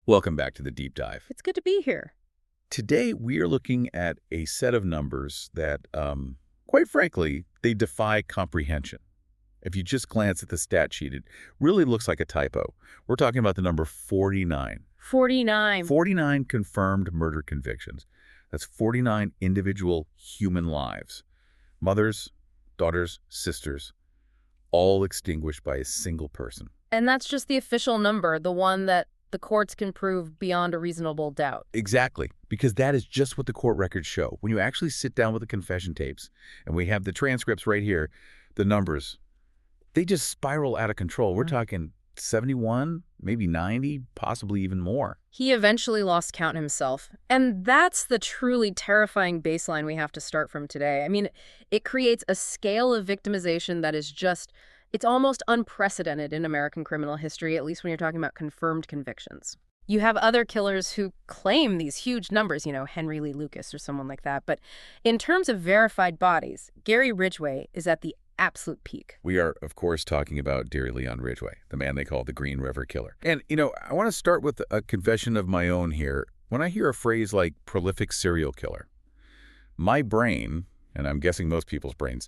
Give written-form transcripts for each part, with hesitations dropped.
Welcome back to the Deep Dive. It's good to be here. Today, we are looking at a set of numbers that, quite frankly, they defy comprehension. If you just glance at the stat sheet, it really looks like a typo. We're talking about the number 49. 49. 49 confirmed murder convictions. That's 49 individual human lives. Mothers, daughters, sisters, all extinguished by a single person. And that's just the official number, the one that the courts can prove beyond a reasonable doubt. Exactly, because that is just what the court records show. When you actually sit down with the confession tapes, and we have the transcripts right here, the numbers, they just spiral out of control. We're talking 71, maybe 90, possibly even more. He eventually lost count himself. And that's the truly terrifying baseline we have to start from today. I mean, it creates a scale of victimization that is just, it's almost unprecedented in American criminal history, at least when you're talking about confirmed convictions. You have other killers who claim these huge numbers, Henry Lee Lucas or someone like that. But in terms of verified bodies, Gary Ridgway is at the absolute peak. We are, of course, talking about Gary Leon Ridgway, the man they call the Green River Killer. And, I want to start with a confession of my own here. When I hear a phrase like prolific serial killer, my brain, and I'm guessing most people's brains,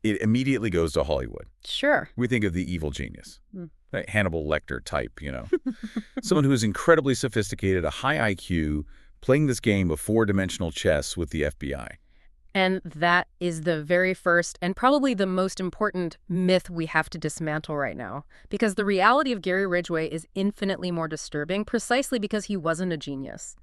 it immediately goes to Hollywood. Sure. We think of the evil genius, that Hannibal Lecter type, Someone who is incredibly sophisticated, a high IQ, playing this game of four-dimensional chess with the FBI. And that is the very first and probably the most important myth we have to dismantle right now. Because the reality of Gary Ridgway is infinitely more disturbing precisely because he wasn't a genius.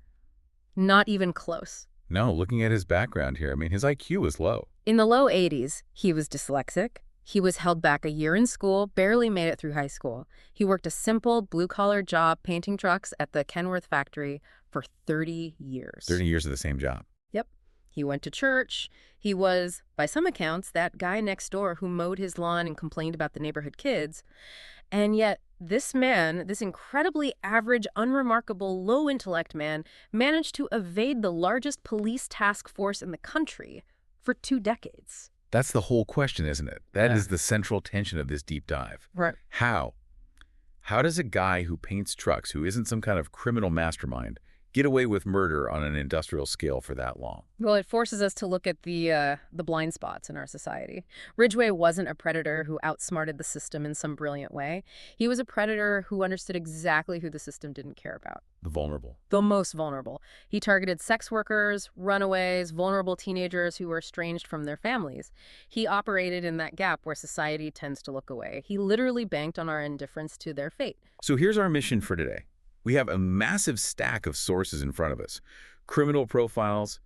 Not even close. No, looking at his background here, his IQ is low. In the low 80s, he was dyslexic. He was held back a year in school, barely made it through high school. He worked a simple blue-collar job painting trucks at the Kenworth factory for 30 years. 30 years of the same job. Yep. He went to church. He was, by some accounts, that guy next door who mowed his lawn and complained about the neighborhood kids. And yet, this man, this incredibly average, unremarkable, low-intellect man, managed to evade the largest police task force in the country for 2 decades. That's the whole question, isn't it? That is the central tension of this deep dive. Right. How? How does a guy who paints trucks, who isn't some kind of criminal mastermind, get away with murder on an industrial scale for that long? Well, it forces us to look at the blind spots in our society. Ridgway wasn't a predator who outsmarted the system in some brilliant way. He was a predator who understood exactly who the system didn't care about. The vulnerable. The most vulnerable. He targeted sex workers, runaways, vulnerable teenagers who were estranged from their families. He operated in that gap where society tends to look away. He literally banked on our indifference to their fate. So here's our mission for today. We have a massive stack of sources in front of us. Criminal profiles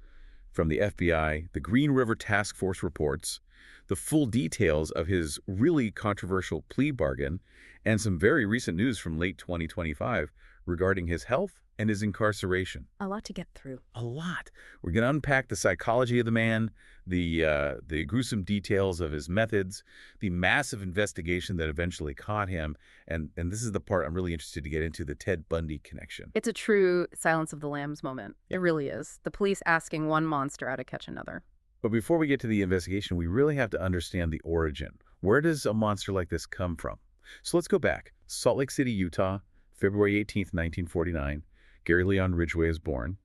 from the FBI, the Green River Task Force reports, the full details of his really controversial plea bargain, and some very recent news from late 2025 regarding his health and his incarceration. A lot to get through. A lot. We're going to unpack the psychology of the man, the gruesome details of his methods, the massive investigation that eventually caught him, and this is the part I'm really interested to get into, the Ted Bundy connection. It's a true Silence of the Lambs moment. It really is. The police asking one monster how to catch another. But before we get to the investigation, we really have to understand the origin. Where does a monster like this come from? So let's go back. Salt Lake City, Utah, February 18th, 1949. Gary Leon Ridgway is born.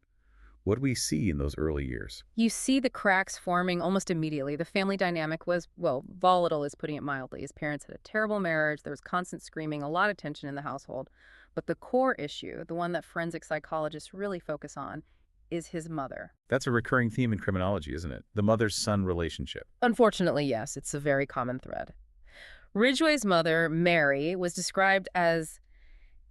What do we see in those early years? You see the cracks forming almost immediately. The family dynamic was, well, volatile is putting it mildly. His parents had a terrible marriage. There was constant screaming, a lot of tension in the household. But the core issue, the one that forensic psychologists really focus on, is his mother. That's a recurring theme in criminology, isn't it? The mother-son relationship. Unfortunately, yes. It's a very common thread. Ridgway's mother, Mary, was described as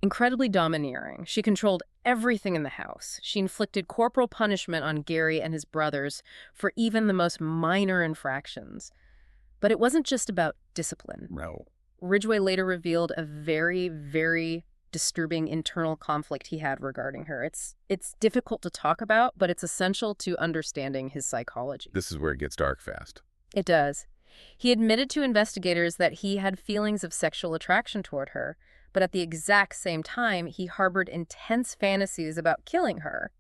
incredibly domineering. She controlled everything in the house. She inflicted corporal punishment on Gary and his brothers for even the most minor infractions. But it wasn't just about discipline. No. Ridgway later revealed a very, very disturbing internal conflict he had regarding her. It's difficult to talk about, but it's essential to understanding his psychology. This is where it gets dark fast. It does. He admitted to investigators that he had feelings of sexual attraction toward her, but at the exact same time, he harbored intense fantasies about killing her.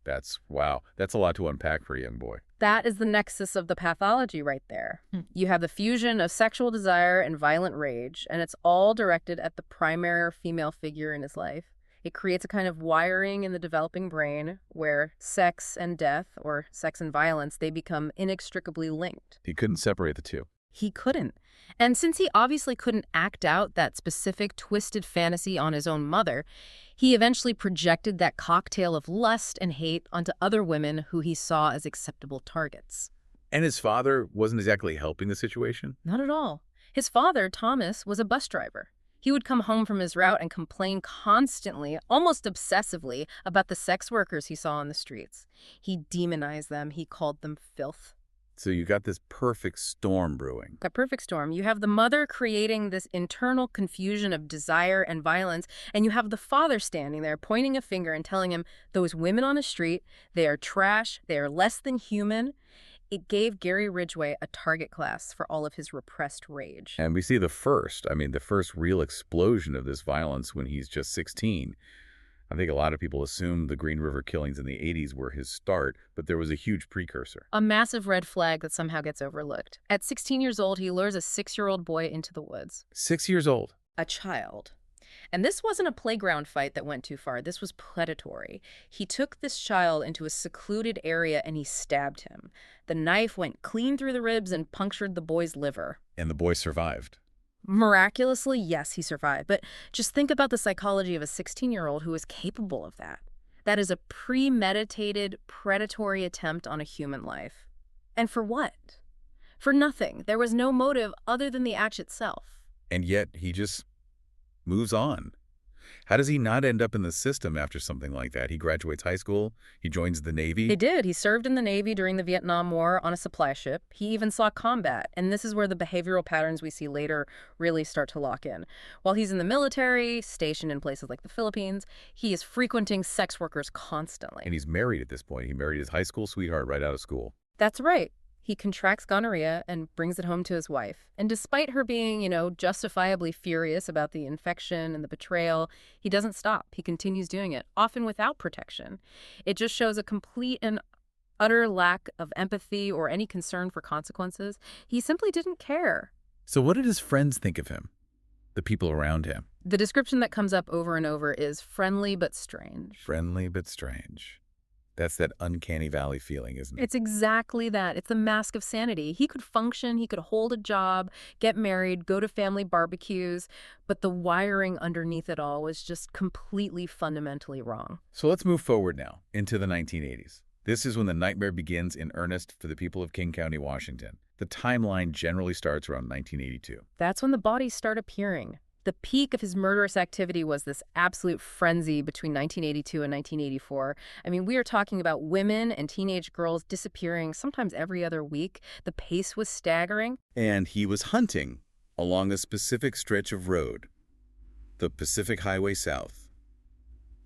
Wow. That's a lot to unpack for a young boy. That is the nexus of the pathology right there. You have the fusion of sexual desire and violent rage, and it's all directed at the primary female figure in his life, It creates a kind of wiring in the developing brain where sex and death, or sex and violence, they become inextricably linked. He couldn't separate the two. He couldn't. And since he obviously couldn't act out that specific twisted fantasy on his own mother, he eventually projected that cocktail of lust and hate onto other women who he saw as acceptable targets. And his father wasn't exactly helping the situation? Not at all. His father, Thomas, was a bus driver. He would come home from his route and complain constantly, almost obsessively, about the sex workers he saw on the streets. He demonized them. He called them filth. So you got this perfect storm brewing. A perfect storm. You have the mother creating this internal confusion of desire and violence, and you have the father standing there pointing a finger and telling him, those women on the street, they are trash, they are less than human. It gave Gary Ridgway a target class for all of his repressed rage. And we see the first real explosion of this violence when he's just 16. I think a lot of people assume the Green River killings in the 80s were his start, but there was a huge precursor. A massive red flag that somehow gets overlooked. At 16 years old, he lures a 6-year-old boy into the woods. 6 years old. A child. And this wasn't a playground fight that went too far. This was predatory. He took this child into a secluded area and he stabbed him. The knife went clean through the ribs and punctured the boy's liver. And the boy survived. Miraculously, yes, he survived. But just think about the psychology of a 16-year-old who is capable of that. That is a premeditated, predatory attempt on a human life. And for what? For nothing. There was no motive other than the act itself. And yet he just moves on. How does he not end up in the system after something like that? He graduates high school, he joins the Navy. He did. He served in the Navy during the Vietnam War on a supply ship. He even saw combat, and this is where the behavioral patterns we see later really start to lock in. While he's in the military, stationed in places like the Philippines, he is frequenting sex workers constantly. And he's married at this point. He married his high school sweetheart right out of school. That's right. He contracts gonorrhea and brings it home to his wife. And despite her being, justifiably furious about the infection and the betrayal, he doesn't stop. He continues doing it, often without protection. It just shows a complete and utter lack of empathy or any concern for consequences. He simply didn't care. So what did his friends think of him? The people around him? The description that comes up over and over is friendly but strange. Friendly but strange. That's that uncanny valley feeling, isn't it? It's exactly that. It's the mask of sanity. He could function, he could hold a job, get married, go to family barbecues, but the wiring underneath it all was just completely fundamentally wrong. So let's move forward now into the 1980s. This is when the nightmare begins in earnest for the people of King County, Washington. The timeline generally starts around 1982. That's when the bodies start appearing. The peak of his murderous activity was this absolute frenzy between 1982 and 1984. I mean, we are talking about women and teenage girls disappearing sometimes every other week. The pace was staggering. And he was hunting along a specific stretch of road, the Pacific Highway South,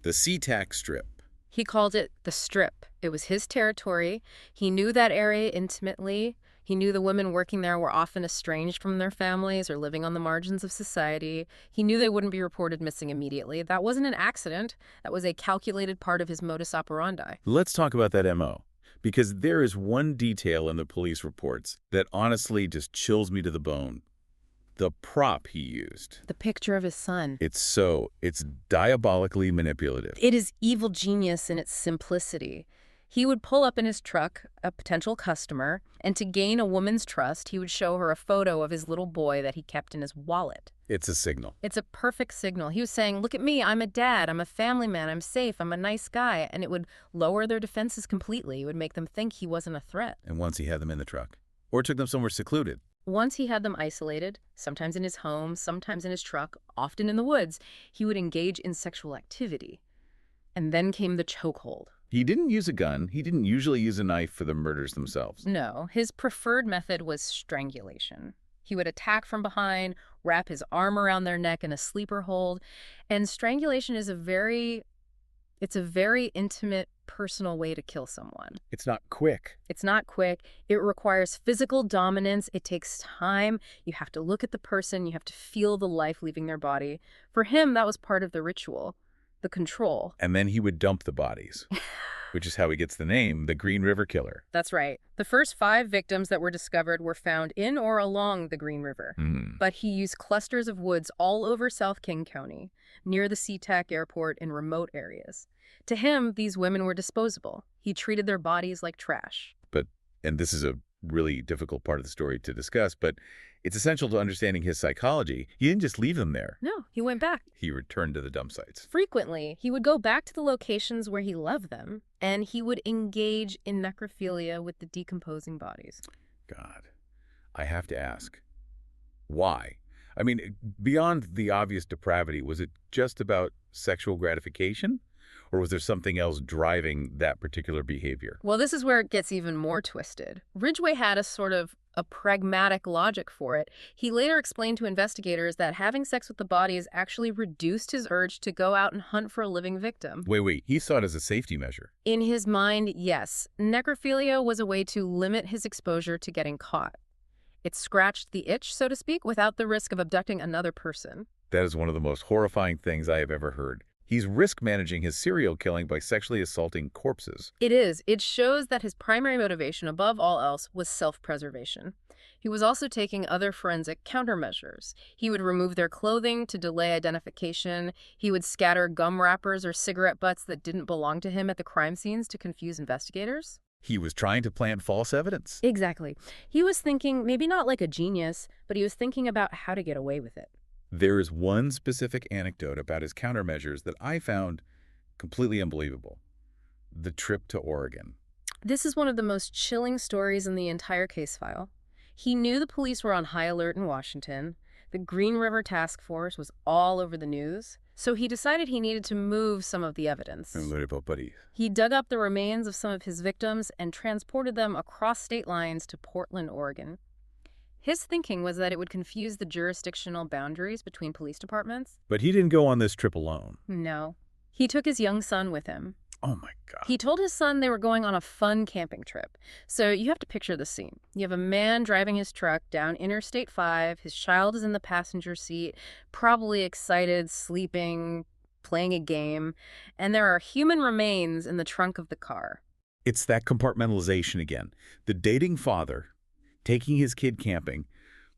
the SeaTac Strip. He called it the Strip. It was his territory. He knew that area intimately. He knew the women working there were often estranged from their families or living on the margins of society. He knew they wouldn't be reported missing immediately. That wasn't an accident. That was a calculated part of his modus operandi. Let's talk about that MO, because there is one detail in the police reports that honestly just chills me to the bone. The prop he used. The picture of his son. It's diabolically manipulative. It is evil genius in its simplicity. He would pull up in his truck a potential customer, and to gain a woman's trust, he would show her a photo of his little boy that he kept in his wallet. It's a signal. It's a perfect signal. He was saying, look at me, I'm a dad, I'm a family man, I'm safe, I'm a nice guy. And it would lower their defenses completely. It would make them think he wasn't a threat. And once he had them in the truck, or took them somewhere secluded. Once he had them isolated, sometimes in his home, sometimes in his truck, often in the woods, he would engage in sexual activity. And then came the chokehold. He didn't use a gun. He didn't usually use a knife for the murders themselves. No, his preferred method was strangulation. He would attack from behind, wrap his arm around their neck in a sleeper hold. And strangulation is a very intimate, personal way to kill someone. It's not quick. It's not quick. It requires physical dominance. It takes time. You have to look at the person. You have to feel the life leaving their body. For him, that was part of the ritual. The control. And then he would dump the bodies. Which is how he gets the name, the Green River Killer. That's right. The first 5 victims that were discovered were found in or along the Green River. But he used clusters of woods all over South King County, near the SeaTac airport in remote areas. To him, these women were disposable. He treated their bodies like trash. And this is a really difficult part of the story to discuss, but it's essential to understanding his psychology. He didn't just leave them there. No, he went back. He returned to the dump sites. Frequently, he would go back to the locations where he loved them, and he would engage in necrophilia with the decomposing bodies. God, I have to ask, why? I mean, beyond the obvious depravity, was it just about sexual gratification? Or was there something else driving that particular behavior? Well, this is where it gets even more twisted. Ridgway had a pragmatic logic for it. He later explained to investigators that having sex with the bodies actually reduced his urge to go out and hunt for a living victim. Wait, he saw it as a safety measure. In his mind, yes. Necrophilia was a way to limit his exposure to getting caught. It scratched the itch, so to speak, without the risk of abducting another person. That is one of the most horrifying things I have ever heard. He's risk managing his serial killing by sexually assaulting corpses. It is. It shows that his primary motivation, above all else, was self-preservation. He was also taking other forensic countermeasures. He would remove their clothing to delay identification. He would scatter gum wrappers or cigarette butts that didn't belong to him at the crime scenes to confuse investigators. He was trying to plant false evidence. Exactly. He was thinking, maybe not like a genius, but he was thinking about how to get away with it. There is one specific anecdote about his countermeasures that I found completely unbelievable. The trip to Oregon. This is one of the most chilling stories in the entire case file. He knew the police were on high alert in Washington. The Green River Task Force was all over the news. So he decided he needed to move some of the evidence. He dug up the remains of some of his victims and transported them across state lines to Portland, Oregon. His thinking was that it would confuse the jurisdictional boundaries between police departments. But he didn't go on this trip alone. No. He took his young son with him. Oh my God. He told his son they were going on a fun camping trip. So you have to picture the scene. You have a man driving his truck down Interstate 5. His child is in the passenger seat, probably excited, sleeping, playing a game. And there are human remains in the trunk of the car. It's that compartmentalization again. The dating father taking his kid camping,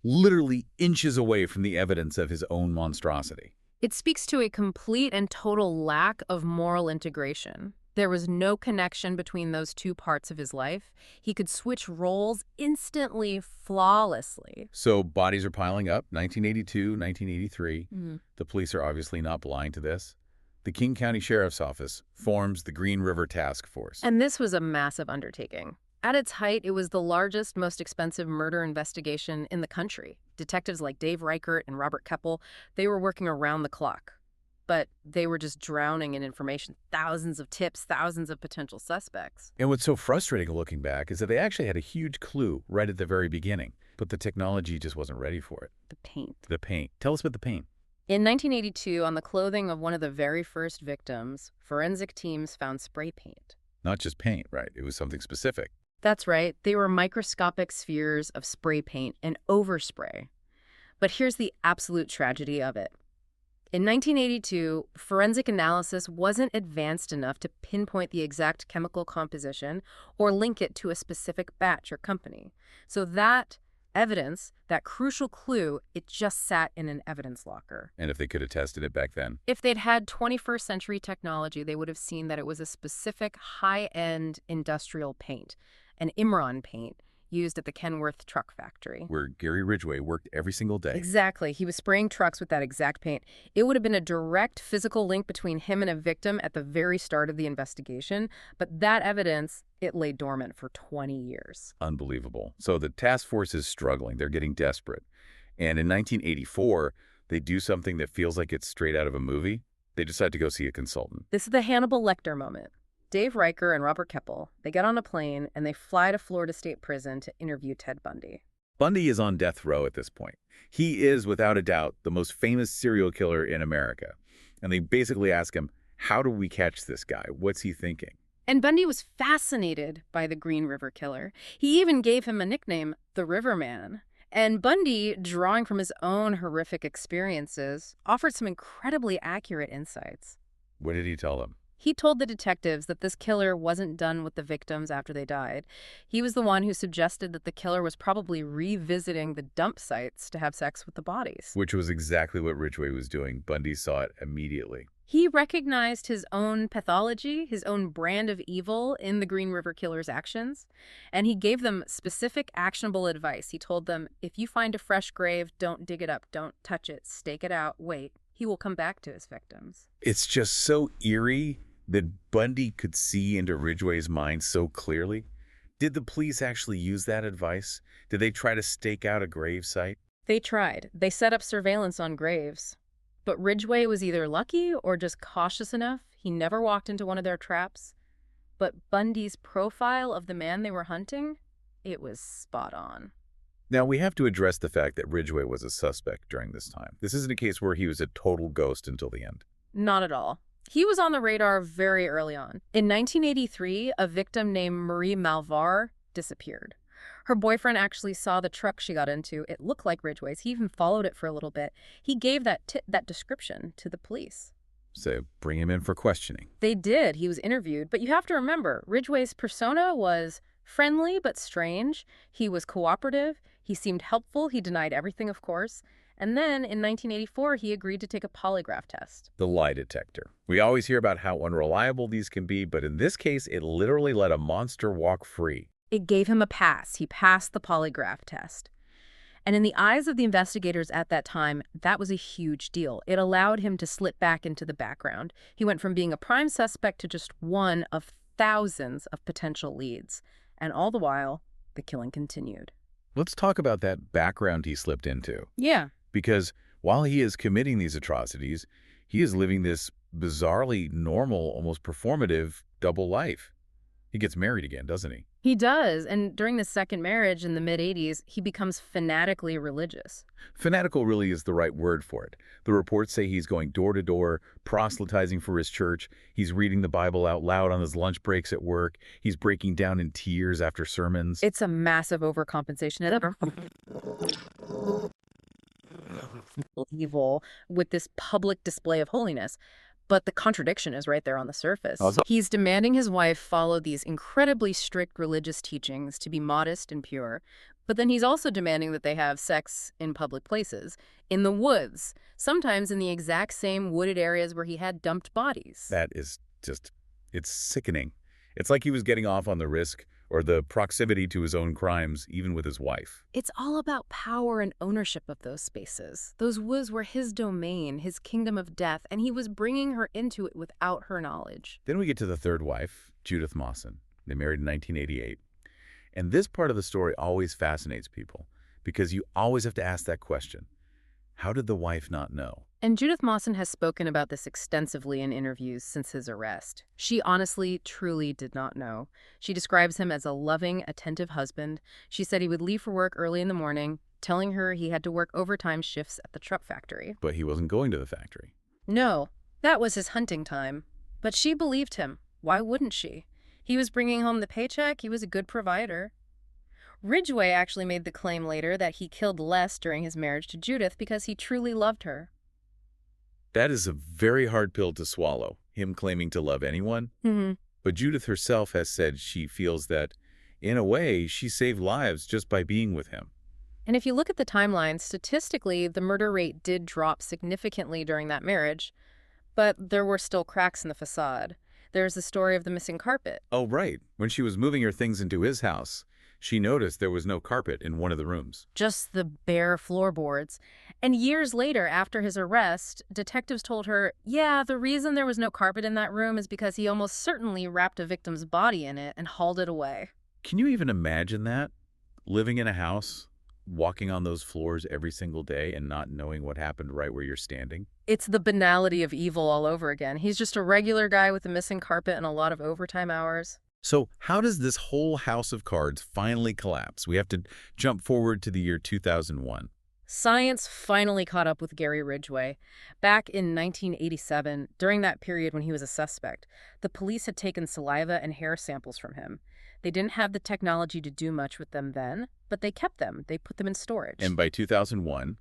literally inches away from the evidence of his own monstrosity. It speaks to a complete and total lack of moral integration. There was no connection between those two parts of his life. He could switch roles instantly, flawlessly. So bodies are piling up, 1982, 1983. The police are obviously not blind to this. The King County Sheriff's Office forms the Green River Task Force. And this was a massive undertaking. At its height, it was the largest, most expensive murder investigation in the country. Detectives like Dave Reichert and Robert Keppel, they were working around the clock. But they were just drowning in information, thousands of tips, thousands of potential suspects. And what's so frustrating looking back is that they actually had a huge clue right at the very beginning, but the technology just wasn't ready for it. The paint. The paint. Tell us about the paint. In 1982, on the clothing of one of the very first victims, forensic teams found spray paint. Not just paint, right? It was something specific. That's right. They were microscopic spheres of spray paint and overspray. But here's the absolute tragedy of it. In 1982, forensic analysis wasn't advanced enough to pinpoint the exact chemical composition or link it to a specific batch or company. So that evidence, that crucial clue, it just sat in an evidence locker. And if they could have tested it back then? If they'd had 21st century technology, they would have seen that it was a specific high-end industrial paint, an Imron paint, used at the Kenworth truck factory. Where Gary Ridgway worked every single day. Exactly. He was spraying trucks with that exact paint. It would have been a direct physical link between him and a victim at the very start of the investigation, but that evidence, it lay dormant for 20 years. Unbelievable. So the task force is struggling. They're getting desperate. And in 1984, they do something that feels like it's straight out of a movie. They decide to go see a consultant. This is the Hannibal Lecter moment. Dave Reichert and Robert Keppel, they get on a plane and they fly to Florida State Prison to interview Ted Bundy. Bundy is on death row at this point. He is, without a doubt, the most famous serial killer in America. And they basically ask him, how do we catch this guy? What's he thinking? And Bundy was fascinated by the Green River Killer. He even gave him a nickname, the Riverman. And Bundy, drawing from his own horrific experiences, offered some incredibly accurate insights. What did he tell them? He told the detectives that this killer wasn't done with the victims after they died. He was the one who suggested that the killer was probably revisiting the dump sites to have sex with the bodies. Which was exactly what Ridgway was doing. Bundy saw it immediately. He recognized his own pathology, his own brand of evil in the Green River Killer's actions, and he gave them specific actionable advice. He told them, if you find a fresh grave, don't dig it up, don't touch it, stake it out, wait. He will come back to his victims. It's just so eerie that Bundy could see into Ridgway's mind so clearly. Did the police actually use that advice? Did they try to stake out a grave site? They tried. They set up surveillance on graves. But Ridgway was either lucky or just cautious enough. He never walked into one of their traps. But Bundy's profile of the man they were hunting, it was spot on. Now, we have to address the fact that Ridgway was a suspect during this time. This isn't a case where he was a total ghost until the end. Not at all. He was on the radar very early on. In 1983, a victim named Marie Malvar disappeared. Her boyfriend actually saw the truck she got into. It looked like Ridgway's. He even followed it for a little bit. He gave that description to the police. So bring him in for questioning. They did. He was interviewed. But you have to remember, Ridgway's persona was friendly but strange. He was cooperative. He seemed helpful. He denied everything, of course. And then in 1984, he agreed to take a polygraph test. The lie detector. We always hear about how unreliable these can be, but in this case, it literally let a monster walk free. It gave him a pass. He passed the polygraph test. And in the eyes of the investigators at that time, that was a huge deal. It allowed him to slip back into the background. He went from being a prime suspect to just one of thousands of potential leads. And all the while, the killing continued. Let's talk about that background he slipped into. Yeah. Because while he is committing these atrocities, he is living this bizarrely normal, almost performative double life. He gets married again, doesn't he? He does, and during the second marriage in the mid-'80s, he becomes fanatically religious. Fanatical really is the right word for it. The reports say he's going door to door, proselytizing for his church. He's reading the Bible out loud on his lunch breaks at work. He's breaking down in tears after sermons. It's a massive overcompensation. Evil with this public display of holiness. But the contradiction is right there on the surface. He's demanding his wife follow these incredibly strict religious teachings to be modest and pure. But then he's also demanding that they have sex in public places, in the woods, sometimes in the exact same wooded areas where he had dumped bodies. That is just, it's sickening. It's like he was getting off on the risk or the proximity to his own crimes, even with his wife. It's all about power and ownership of those spaces. Those woods were his domain, his kingdom of death, and he was bringing her into it without her knowledge. Then we get to the third wife, Judith Mawson. They married in 1988. And this part of the story always fascinates people because you always have to ask that question. How did the wife not know? And Judith Mawson has spoken about this extensively in interviews since his arrest. She honestly, truly did not know. She describes him as a loving, attentive husband. She said he would leave for work early in the morning, telling her he had to work overtime shifts at the truck factory. But he wasn't going to the factory. No, that was his hunting time. But she believed him. Why wouldn't she? He was bringing home the paycheck. He was a good provider. Ridgway actually made the claim later that he killed less during his marriage to Judith because he truly loved her. That is a very hard pill to swallow, him claiming to love anyone. But Judith herself has said she feels that, in a way, she saved lives just by being with him. And if you look at the timeline, statistically, the murder rate did drop significantly during that marriage, but there were still cracks in the facade. There's the story of the missing carpet. Oh, right. When she was moving her things into his house, she noticed there was no carpet in one of the rooms. Just the bare floorboards. And years later, after his arrest, detectives told her, yeah, the reason there was no carpet in that room is because he almost certainly wrapped a victim's body in it and hauled it away. Can you even imagine that? Living in a house, walking on those floors every single day and not knowing what happened right where you're standing? It's the banality of evil all over again. He's just a regular guy with a missing carpet and a lot of overtime hours. So how does this whole house of cards finally collapse? We have to jump forward to the year 2001. Science finally caught up with Gary Ridgway. Back in 1987, during that period when he was a suspect, the police had taken saliva and hair samples from him. They didn't have the technology to do much with them then, but they kept them. They put them in storage. And by 2001,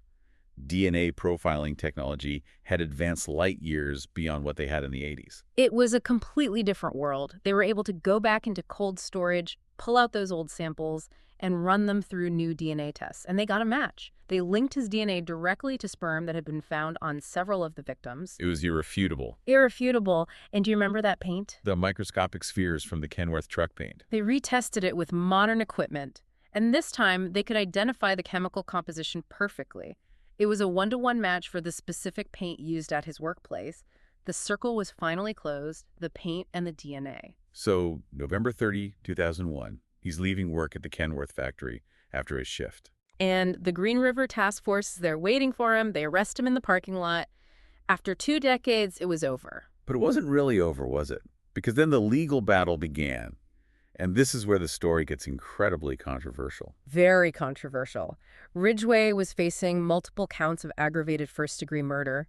DNA profiling technology had advanced light years beyond what they had in the 80s. It was a completely different world. They were able to go back into cold storage, pull out those old samples, and run them through new DNA tests. And they got a match. They linked his DNA directly to sperm that had been found on several of the victims. It was irrefutable. Irrefutable. And do you remember that paint? The microscopic spheres from the Kenworth truck paint. They retested it with modern equipment. And this time, they could identify the chemical composition perfectly. It was a one-to-one match for the specific paint used at his workplace. The circle was finally closed, the paint and the DNA. So, November 30, 2001, he's leaving work at the Kenworth factory after his shift. And the Green River Task Force is there waiting for him. They arrest him in the parking lot. After 2 decades, it was over. But it wasn't really over, was it? Because then the legal battle began. And this is where the story gets incredibly controversial. Very controversial. Ridgway was facing multiple counts of aggravated first-degree murder.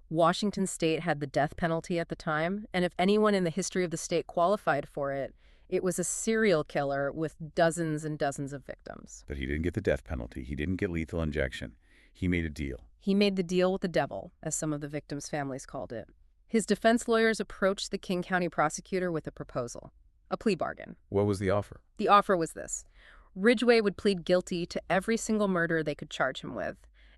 Washington state had the death penalty at the time, and if anyone in the history of the state qualified for it, it was a serial killer with dozens and dozens of victims. But he didn't get the death penalty. He didn't get lethal injection. He made a deal. He made the deal with the devil, as some of the victims' families called it. His defense lawyers approached the King County prosecutor with a proposal. A plea bargain. What was the offer? The offer was this. Ridgway would plead guilty to every single murder they could charge him with.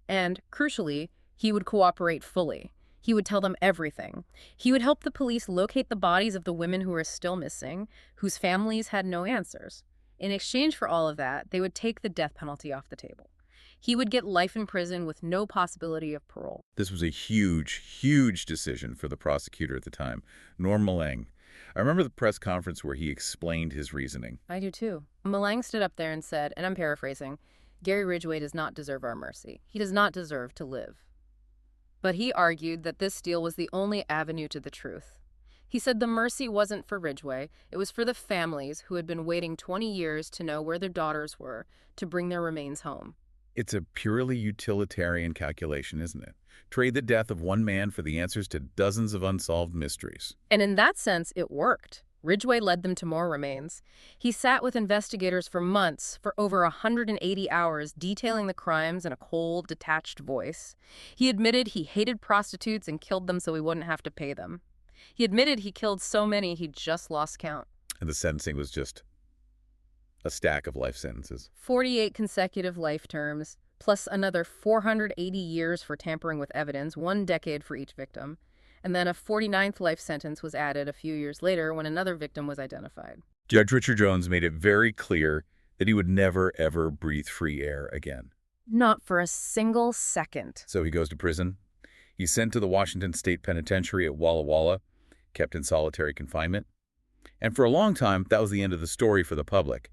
And, crucially, he would cooperate fully. He would tell them everything. He would help the police locate the bodies of the women who were still missing, whose families had no answers. In exchange for all of that, they would take the death penalty off the table. He would get life in prison with no possibility of parole. This was a huge, huge decision for the prosecutor at the time, Norm Malang. I remember the press conference where he explained his reasoning. I do too. Malang stood up there and said, and I'm paraphrasing, Gary Ridgway does not deserve our mercy. He does not deserve to live. But he argued that this deal was the only avenue to the truth. He said the mercy wasn't for Ridgway, it was for the families who had been waiting 20 years to know where their daughters were, to bring their remains home. It's a purely utilitarian calculation, isn't it? Trade the death of one man for the answers to dozens of unsolved mysteries. And in that sense, it worked. Ridgway led them to more remains. He sat with investigators for months, for over 180 hours, detailing the crimes in a cold, detached voice. He admitted he hated prostitutes and killed them so he wouldn't have to pay them. He admitted he killed so many he just lost count. And the sentencing was just a stack of life sentences. 48 consecutive life terms, plus another 480 years for tampering with evidence, 1 decade for each victim. And then a 49th life sentence was added a few years later when another victim was identified. Judge Richard Jones made it very clear that he would never, ever breathe free air again. Not for a single second. So he goes to prison. He's sent to the Washington State Penitentiary at Walla Walla, kept in solitary confinement. And for a long time, that was the end of the story for the public.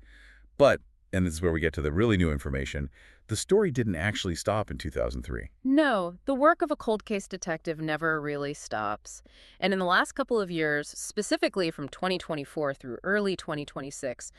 But, and this is where we get to the really new information, the story didn't actually stop in 2003. No, the work of a cold case detective never really stops. And in the last couple of years, specifically from 2024 through early 2026,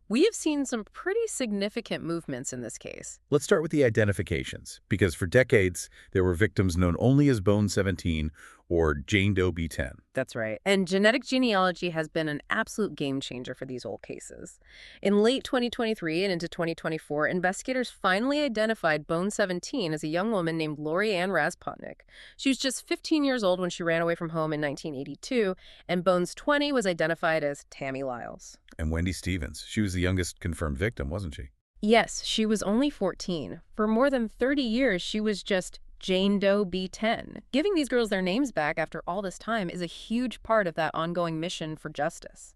we have seen some pretty significant movements in this case. Let's start with the identifications, because for decades, there were victims known only as Bone 17 or Jane Doe B10. That's right. And genetic genealogy has been an absolute game changer for these old cases. In late 2023 and into 2024, investigators finally identified Bone 17 as a young woman named Lori Ann Rasputnik. She was just 15 years old when she ran away from home in 1982, and Bones 20 was identified as Tammy Lyles. And Wendy Stevens. She was the youngest confirmed victim, wasn't she? Yes, she was only 14. For more than 30 years, she was just Jane Doe B10. Giving these girls their names back after all this time is a huge part of that ongoing mission for justice.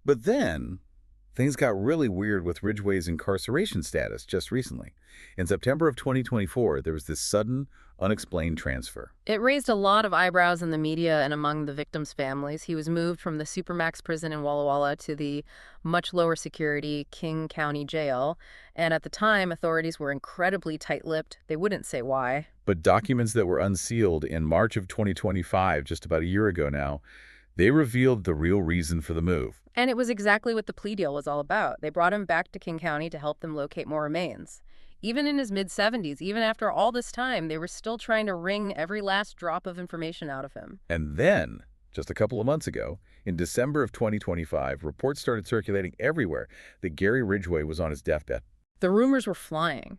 But then, things got really weird with Ridgway's incarceration status just recently. In September of 2024, there was this sudden, unexplained transfer. It raised a lot of eyebrows in the media and among the victims' families. He was moved from the Supermax prison in Walla Walla to the much lower security King County Jail. And at the time, authorities were incredibly tight-lipped. They wouldn't say why. But documents that were unsealed in March of 2025, just about a year ago now, they revealed the real reason for the move. And it was exactly what the plea deal was all about. They brought him back to King County to help them locate more remains. Even in his mid-70s, even after all this time, they were still trying to wring every last drop of information out of him. And then, just a couple of months ago, in December of 2025, reports started circulating everywhere that Gary Ridgway was on his deathbed. The rumors were flying.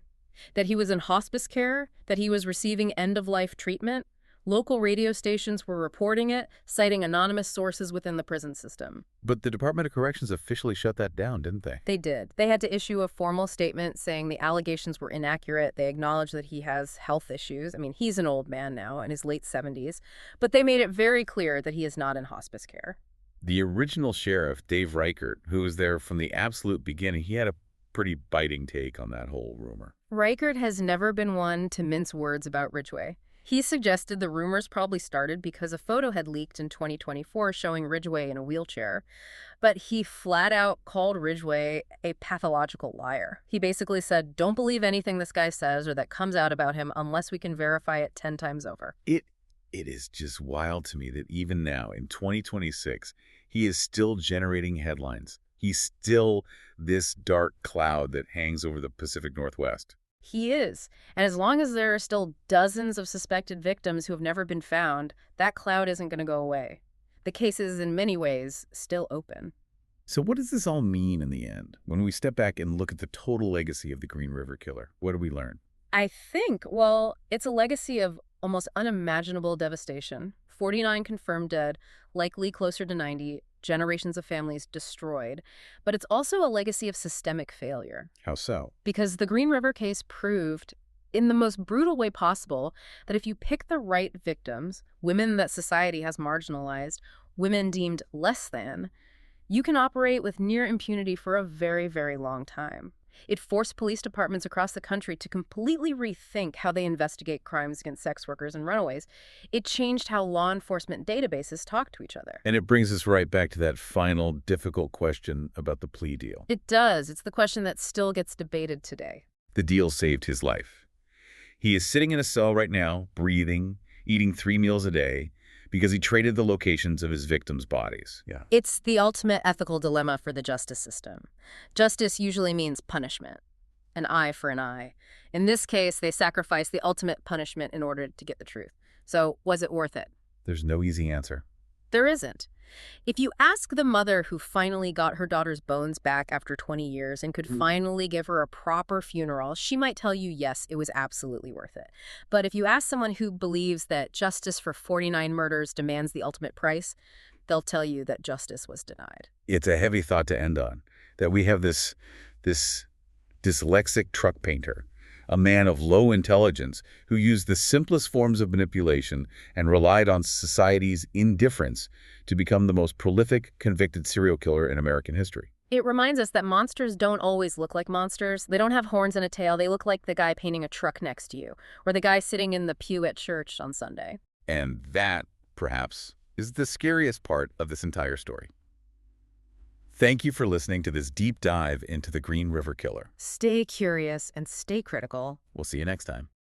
That he was in hospice care, that he was receiving end-of-life treatment. Local radio stations were reporting it, citing anonymous sources within the prison system. But the Department of Corrections officially shut that down, didn't they? They did. They had to issue a formal statement saying the allegations were inaccurate. They acknowledged that he has health issues. I mean, he's an old man now, in his late 70s. But they made it very clear that he is not in hospice care. The original sheriff, Dave Reichert, who was there from the absolute beginning, he had a pretty biting take on that whole rumor. Reichert has never been one to mince words about Ridgway. He suggested the rumors probably started because a photo had leaked in 2024 showing Ridgway in a wheelchair. But he flat out called Ridgway a pathological liar. He basically said, don't believe anything this guy says or that comes out about him unless we can verify it 10 times over. It is just wild to me that even now, in 2026, he is still generating headlines. He's still this dark cloud that hangs over the Pacific Northwest. He is. And as long as there are still dozens of suspected victims who have never been found, that cloud isn't going to go away. The case is, in many ways, still open. So what does this all mean in the end? When we step back and look at the total legacy of the Green River Killer, what do we learn? I think, well, it's a legacy of almost unimaginable devastation. 49 confirmed dead, likely closer to 90, generations of families destroyed. But it's also a legacy of systemic failure. How so? Because the Green River case proved, in the most brutal way possible, that if you pick the right victims, women that society has marginalized, women deemed less than, you can operate with near impunity for a very, very long time. It forced police departments across the country to completely rethink how they investigate crimes against sex workers and runaways. It changed how law enforcement databases talk to each other. And it brings us right back to that final difficult question about the plea deal. It does. It's the question that still gets debated today. The deal saved his life. He is sitting in a cell right now, breathing, eating 3 meals a day, because he traded the locations of his victims' bodies. Yeah. It's the ultimate ethical dilemma for the justice system. Justice usually means punishment, an eye for an eye. In this case, they sacrificed the ultimate punishment in order to get the truth. So, was it worth it? There's no easy answer. There isn't. If you ask the mother who finally got her daughter's bones back after 20 years and could finally give her a proper funeral, she might tell you, yes, it was absolutely worth it. But if you ask someone who believes that justice for 49 murders demands the ultimate price, they'll tell you that justice was denied. It's a heavy thought to end on, that we have this dyslexic truck painter, a man of low intelligence who used the simplest forms of manipulation and relied on society's indifference to become the most prolific convicted serial killer in American history. It reminds us that monsters don't always look like monsters. They don't have horns and a tail. They look like the guy painting a truck next to you, or the guy sitting in the pew at church on Sunday. And that, perhaps, is the scariest part of this entire story. Thank you for listening to this deep dive into the Green River Killer. Stay curious and stay critical. We'll see you next time.